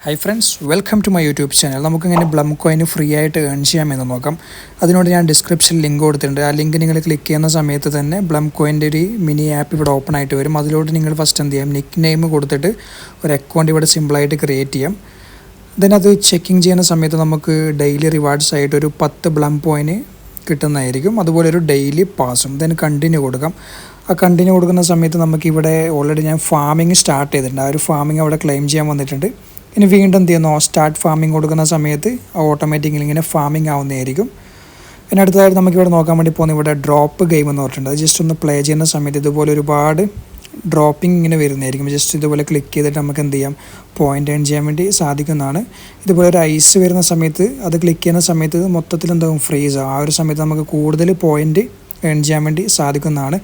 High friends, welcome to my YouTube channel. നമുക്കിങ്ങനെ ബ്ലം കോയിന് free ആയിട്ട് ഏൺ ചെയ്യാമെന്ന് നോക്കാം. അതിനോട് ഞാൻ ഡിസ്ക്രിപ്ഷനിൽ ലിങ്ക് കൊടുത്തിട്ടുണ്ട്. ആ ലിങ്ക് നിങ്ങൾ ക്ലിക്ക് ചെയ്യുന്ന സമയത്ത് തന്നെ ബ്ലം കോയിൻ്റെ ഒരു മിനി ആപ്പ് ഇവിടെ ഓപ്പൺ ആയിട്ട് വരും. അതിലോട്ട് നിങ്ങൾ ഫസ്റ്റ് എന്ത് ചെയ്യാം, നിക്ക് നെയിം കൊടുത്തിട്ട് ഒരു അക്കൗണ്ട് ഇവിടെ സിമ്പിളായിട്ട് ക്രിയേറ്റ് ചെയ്യാം. ദെൻ അത് ചെക്കിങ് ചെയ്യുന്ന സമയത്ത് നമുക്ക് ഡെയിലി റിവാർഡ്സ് ആയിട്ട് ഒരു 10 ബ്ലം കോയിന് കിട്ടുന്നതായിരിക്കും. അതുപോലെ ഒരു ഡെയിലി പാസും. ദെൻ കണ്ടിന്യൂ കൊടുക്കാം. ആ കണ്ടിന്യൂ കൊടുക്കുന്ന സമയത്ത് നമുക്കിവിടെ ഓൾറെഡി ഞാൻ ഫാമിങ് സ്റ്റാർട്ട് ചെയ്തിട്ടുണ്ട്. ആ ഒരു ഫാമിങ് അവിടെ ക്ലെയിം ചെയ്യാൻ വന്നിട്ടുണ്ട്. ഇനി വീണ്ടും എന്ത് ചെയ്യുന്നു, സ്റ്റാർട്ട് ഫാമിംഗ് കൊടുക്കുന്ന സമയത്ത് ഓട്ടോമാറ്റിക്കലി ഇങ്ങനെ ഫാമിംഗ് ആവുന്നതായിരിക്കും. പിന്നെ അടുത്തതായിട്ട് നമുക്കിവിടെ നോക്കാൻ വേണ്ടി പോകുന്ന ഇവിടെ ഡ്രോപ്പ് ഗെയിം എന്ന് പറഞ്ഞിട്ടുണ്ട്. അത് ജസ്റ്റ് ഒന്ന് പ്ലേ ചെയ്യുന്ന സമയത്ത് ഇതുപോലെ ഒരുപാട് ഡ്രോപ്പിംഗ് ഇങ്ങനെ വരുന്നതായിരിക്കും. ജസ്റ്റ് ഇതുപോലെ ക്ലിക്ക് ചെയ്തിട്ട് നമുക്ക് എന്ത് ചെയ്യാം, പോയിൻ്റ് ഏൺ ചെയ്യാൻ വേണ്ടി സാധിക്കുന്നതാണ്. ഇതുപോലെ ഒരു ഐസ് വരുന്ന സമയത്ത് അത് ക്ലിക്ക് ചെയ്യുന്ന സമയത്ത് മൊത്തത്തിൽ എന്താകും, ഫ്രീസ് ആവും. ആ ഒരു സമയത്ത് നമുക്ക് കൂടുതൽ പോയിൻ്റ് ഏൺ ചെയ്യാൻ വേണ്ടി സാധിക്കുന്നതാണ്.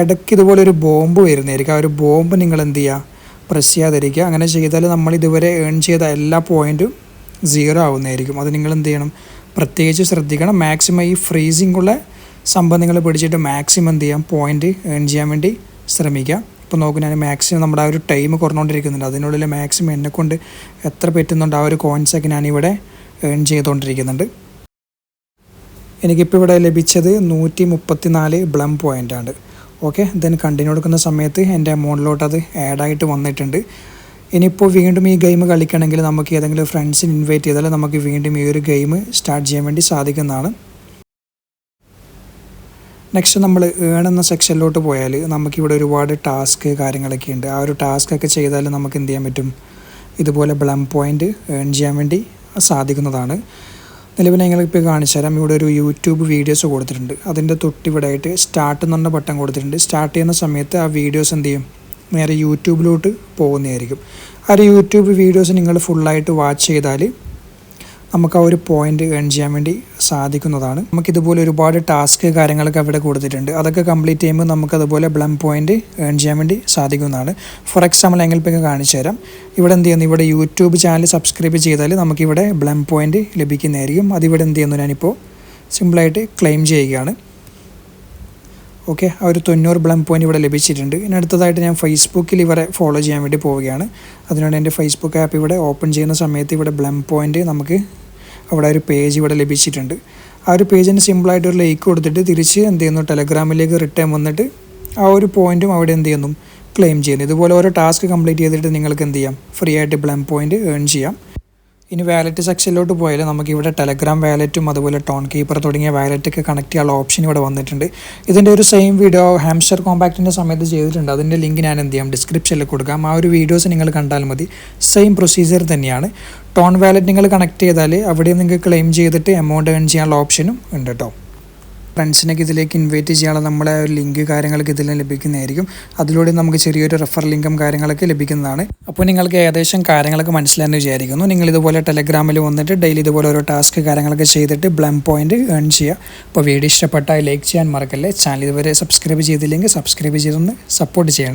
ഇടയ്ക്ക് ഇതുപോലെ ഒരു ബോംബ് വരുന്നതായിരിക്കും. ആ ഒരു ബോംബ് നിങ്ങൾ എന്ത് ചെയ്യുക, പ്രസ് ചെയ്യാതിരിക്കുക. അങ്ങനെ ചെയ്താൽ നമ്മൾ ഇതുവരെ ഏൺ ചെയ്ത എല്ലാ പോയിൻറ്റും 0 ആവുന്നതായിരിക്കും. അത് നിങ്ങൾ എന്ത് ചെയ്യണം, പ്രത്യേകിച്ച് ശ്രദ്ധിക്കണം. മാക്സിമം ഈ ഫ്രീസിങ്ങുള്ള സംഭവം നിങ്ങൾ പിടിച്ചിട്ട് മാക്സിമം എന്ത് ചെയ്യാം, പോയിൻറ്റ് ഏൺ ചെയ്യാൻ വേണ്ടി ശ്രമിക്കുക. ഇപ്പോൾ നോക്കും, ഞാൻ മാക്സിമം നമ്മുടെ ആ ഒരു ടൈം കുറഞ്ഞുകൊണ്ടിരിക്കുന്നുണ്ട്. അതിനുള്ളിൽ മാക്സിമം എന്നെക്കൊണ്ട് എത്ര പറ്റുന്നുണ്ട് ആ ഒരു കോയിൻസൊക്കെ ഞാനിവിടെ ഏൺ ചെയ്തുകൊണ്ടിരിക്കുന്നുണ്ട്. എനിക്കിപ്പോൾ ഇവിടെ ലഭിച്ചത് 134 ബ്ലം പോയിൻ്റാണ്. ഓക്കെ, ദെൻ കണ്ടിന്യൂ കൊടുക്കുന്ന സമയത്ത് എൻ്റെ എമൗണ്ടിലോട്ട് അത് ആഡായിട്ട് വന്നിട്ടുണ്ട്. ഇനിയിപ്പോൾ വീണ്ടും ഈ ഗെയിം കളിക്കണമെങ്കിൽ നമുക്ക് ഏതെങ്കിലും ഫ്രണ്ട്സിന് ഇൻവൈറ്റ് ചെയ്താൽ നമുക്ക് വീണ്ടും ഈ ഒരു ഗെയിം സ്റ്റാർട്ട് ചെയ്യാൻ വേണ്ടി സാധിക്കുന്നതാണ്. നെക്സ്റ്റ് നമ്മൾ ഏൺ എന്ന സെക്ഷനിലോട്ട് പോയാൽ നമുക്കിവിടെ ഒരുപാട് ടാസ്ക് കാര്യങ്ങളൊക്കെ ഉണ്ട്. ആ ഒരു ടാസ്കൊക്കെ ചെയ്താൽ നമുക്ക് എന്ത് ചെയ്യാൻ പറ്റും, ഇതുപോലെ ബ്ലം പോയിൻ്റ് ഏൺ ചെയ്യാൻ വേണ്ടി സാധിക്കുന്നതാണ്. നിലവിൽ ഞങ്ങളിപ്പോൾ കാണിച്ചു തരാം. ഇവിടെ ഒരു യൂട്യൂബ് വീഡിയോസ് കൊടുത്തിട്ടുണ്ട്. അതിൻ്റെ തൊട്ടിവിടെ ആയിട്ട് സ്റ്റാർട്ട് എന്ന് പറഞ്ഞ ബട്ടൺ കൊടുത്തിട്ടുണ്ട്. സ്റ്റാർട്ട് ചെയ്യുന്ന സമയത്ത് ആ വീഡിയോസ് എന്ത് ചെയ്യും, നേരെ യൂട്യൂബിലോട്ട് പോകുന്നതായിരിക്കും. ആ ഒരു യൂട്യൂബ് വീഡിയോസ് നിങ്ങൾ ഫുള്ളായിട്ട് വാച്ച് ചെയ്താൽ നമുക്ക് ആ ഒരു പോയിൻ്റ് ഏൺ ചെയ്യാൻ വേണ്ടി സാധിക്കുന്നതാണ്. നമുക്കിതുപോലെ ഒരുപാട് ടാസ്ക് കാര്യങ്ങളൊക്കെ അവിടെ കൊടുത്തിട്ടുണ്ട്. അതൊക്കെ കംപ്ലീറ്റ് ചെയ്യുമ്പോൾ നമുക്കതുപോലെ ബ്ലം പോയിൻ്റ് ഏൺ ചെയ്യാൻ വേണ്ടി സാധിക്കുന്നതാണ്. ഫോർ എക്സാമ്പിൾ ഞങ്ങളിപ്പോൾ കാണിച്ചു തരാം. ഇവിടെ എന്ത് ചെയ്യുന്നു, ഇവിടെ യൂട്യൂബ് ചാനൽ സബ്സ്ക്രൈബ് ചെയ്താൽ നമുക്കിവിടെ ബ്ലം പോയിൻ്റ് ലഭിക്കുന്നതായിരിക്കും. അതിവിടെ എന്ത് ചെയ്യുന്നു, ഞാനിപ്പോൾ സിമ്പിളായിട്ട് ക്ലെയിം ചെയ്യുകയാണ്. ഓക്കെ, ആ ഒരു 90 ബ്ലം പോയിൻ്റ് ഇവിടെ ലഭിച്ചിട്ടുണ്ട്. ഇനി അടുത്തതായിട്ട് ഞാൻ ഫേസ്ബുക്കിൽ ഇവരെ ഫോളോ ചെയ്യാൻ വേണ്ടി പോവുകയാണ്. അതിനോട് എൻ്റെ ഫേസ്ബുക്ക് ആപ്പ് ഇവിടെ ഓപ്പൺ ചെയ്യുന്ന സമയത്ത് ഇവിടെ ബ്ലം പോയിൻ്റ് നമുക്ക് അവിടെ ഒരു പേജ് ഇവിടെ ലഭിച്ചിട്ടുണ്ട്. ആ ഒരു പേജിന് സിമ്പിളായിട്ട് ഒരു ലൈക്ക് കൊടുത്തിട്ട് തിരിച്ച് എന്ത് ചെയ്യുന്നു, ടെലഗ്രാമിലേക്ക് റിട്ടേൺ വന്നിട്ട് ആ ഒരു പോയിൻറ്റും അവിടെ എന്ത് ചെയ്യുന്നു, ക്ലെയിം ചെയ്യുന്നു. ഇതുപോലെ ഓരോ ടാസ്ക് കംപ്ലീറ്റ് ചെയ്തിട്ട് നിങ്ങൾക്ക് എന്ത് ചെയ്യാം, ഫ്രീ ആയിട്ട് ബ്ലം പോയിൻ്റ് ഏൺ ചെയ്യാം. ഇനി വാലറ്റ് സെക്ഷനിലോട്ട് പോയാൽ നമുക്കിവിടെ ടെലഗ്രാം വാലറ്റും അതുപോലെ ടോൺ കീപ്പർ തുടങ്ങിയ വാലറ്റൊക്കെ കണക്ട് ചെയ്യാനുള്ള ഓപ്ഷൻ ഇവിടെ വന്നിട്ടുണ്ട്. ഇതിൻ്റെ ഒരു സെയിം വീഡിയോ ഹാംസ്റ്റർ കോമ്പാക്റ്റിൻ്റെ സമയത്ത് ചെയ്തിട്ടുണ്ട്. അതിൻ്റെ ലിങ്ക് ഞാൻ എന്ത് ചെയ്യാം, ഡിസ്ക്രിപ്ഷനിൽ കൊടുക്കാം. ആ ഒരു വീഡിയോസ് നിങ്ങൾ കണ്ടാൽ മതി. സെയിം പ്രൊസീജിയർ തന്നെയാണ്. ടോൺ വാലറ്റ് നിങ്ങൾ കണക്ട് ചെയ്താൽ അവിടെയും നിങ്ങൾക്ക് ക്ലെയിം ചെയ്തിട്ട് എമൗണ്ട് ഏൺ ചെയ്യാനുള്ള ഓപ്ഷനും ഉണ്ട് കേട്ടോ. ഫ്രണ്ട്സിനൊക്കെ ഇതിലേക്ക് ഇൻവൈറ്റ് ചെയ്യാനുള്ള നമ്മളെ ഒരു ലിങ്ക് കാര്യങ്ങളൊക്കെ ഇതിൽ ലഭിക്കുന്നതായിരിക്കും. അതിലൂടെ നമുക്ക് ചെറിയൊരു റെഫർ ലിങ്കും കാര്യങ്ങളൊക്കെ ലഭിക്കുന്നതാണ്. അപ്പോൾ നിങ്ങൾക്ക് ഏകദേശം കാര്യങ്ങളൊക്കെ മനസ്സിലായെന്ന് വിചാരിക്കുന്നു. നിങ്ങൾ ഇതുപോലെ ടെലഗ്രാമിൽ വന്നിട്ട് ഡെയിലി ഇതുപോലെ ഓരോ ടാസ്ക് കാര്യങ്ങളൊക്കെ ചെയ്തിട്ട് ബ്ലം പോയിൻ്റ് ഏൺ ചെയ്യുക. അപ്പോൾ വീഡിയോ ഇഷ്ടപ്പെട്ടാൽ ലൈക്ക് ചെയ്യാൻ മറക്കല്ലേ. ചാനൽ ഇതുവരെ സബ്സ്ക്രൈബ് ചെയ്തില്ലെങ്കിൽ സബ്സ്ക്രൈബ് ചെയ്തൊന്ന് സപ്പോർട്ട് ചെയ്യണം.